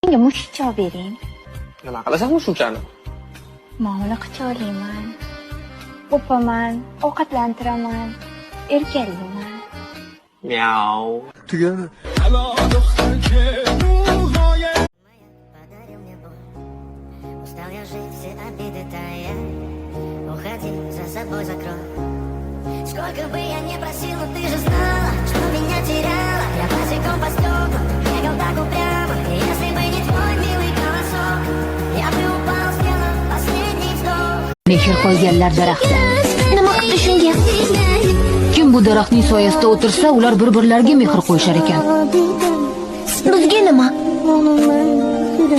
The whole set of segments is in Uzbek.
Menga mushukcha bering. Nima qilasan mushukchani? Muomala qilib olayman. O'paman, ovqatlantiraman, erkalayman. Miau. Tugadi. Устал я жить, все обиды тая. Уходи, за собой закрой. Сколько бы я не просил, но ты же знала, что меня теряла. Я босиком по стеклам, бегал так упрямо. И если бы не твой милый голосок, я бы упал, сделал последний вздох. Mehr qo'yganlar daraxtda. Nima qildi shunga? Kim bu daraxtning soyasida o'tirsa, ular bir-birlariga mehr qo'yishar ekan. Bizga nima?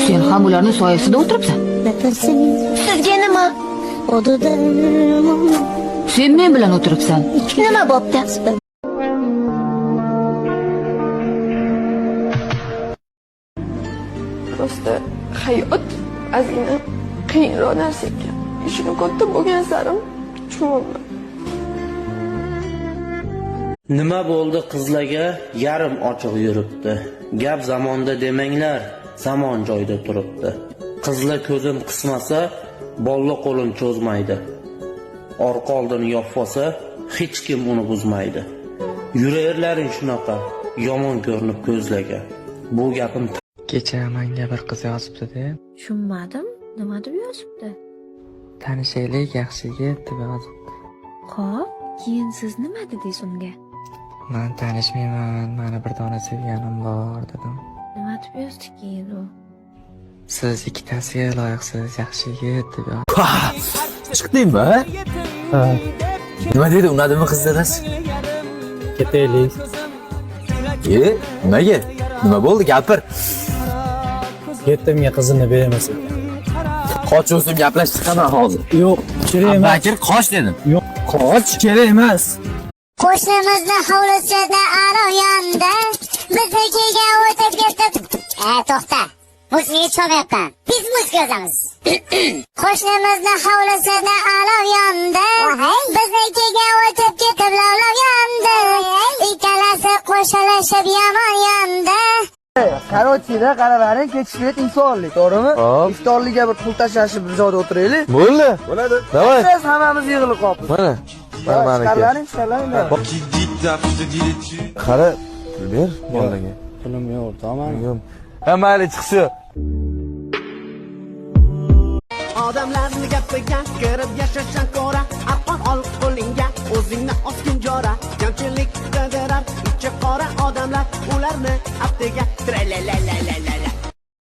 Sen ham ularning soyasida o'tiribsan. Sizga nima? Sen men bilan o'tiribsan. Nima bo'pti? Prosta hayot ozgina qiyinroq narsa ekan. Ishini katta bo'lgan sarim tushunmayman. Nima bo'ldi qizlarga yarim ochiq yuribdi. Gap zamonda demanglar, zamon joyda turibdi. Qizlar ko'zin qismasa, bolla qo'lin cho'zmaydi. Orqa oldini yopsa, hech kim uni buzmaydi. Yurarlaring shunaqa, yomon ko'rinib ko'zlarga. Bu gapim Kecha menga bir qiz yozibdi-da. Tushunmadim. Nima deb yozibdi? Tanishaylik, yaxshi yigit deb yozibdi. Xo'p, keyin siz nima dedingiz unga? Men tanishmayman, meni bir dona sevganim bor dedim. Nima deb yozdi keyin u? Siz ikkitasiga loyiqsiz, yaxshi yigit deb yozdi. Chiqdingmi? Ha. Nima dedi? Unadimi qiz dadasi? Ketaylik. Nimaga? Nima bo'ldi? Gapir. Yetimga qizini bermasin. Qoch o'zim gaplashib chiqaman hozir. Yo'q, kerak emas. Bakir qoch dedim. Yo'q, qoch kerak emas. Qo'shnimizni hovlisida aro yonda biznikiga o'tib ketib. To'xta. Muzika chalmayapman. Biz muzika yozamiz. Qo'shnimizni hovlisida aro yonda biznikiga o'tib ketib lavlab yondi. Ikkalasi qo'shilishib yomon yondi. Qarochida qaralaring ketishmaydi insonlik, to'g'rimi? Iftorlikka bir pul tashlashib bir joyda o'tiraylik. Bo'ldi. Bo'ladi. Davay. Siz hammamiz yig'ilib qoldik. Mana Qaralaring, qaralaring. Qara, ber bolaga. Pulim yo'q, tamam. Ha, mayli chiqsin. Odamlarni gapiga kirib yashashdan ko'ra, arqon olib qo'lingga o'zingni osgin jora. Kamchilik qidirar, ichi qora odamlar, ularni aftiga tralalalala.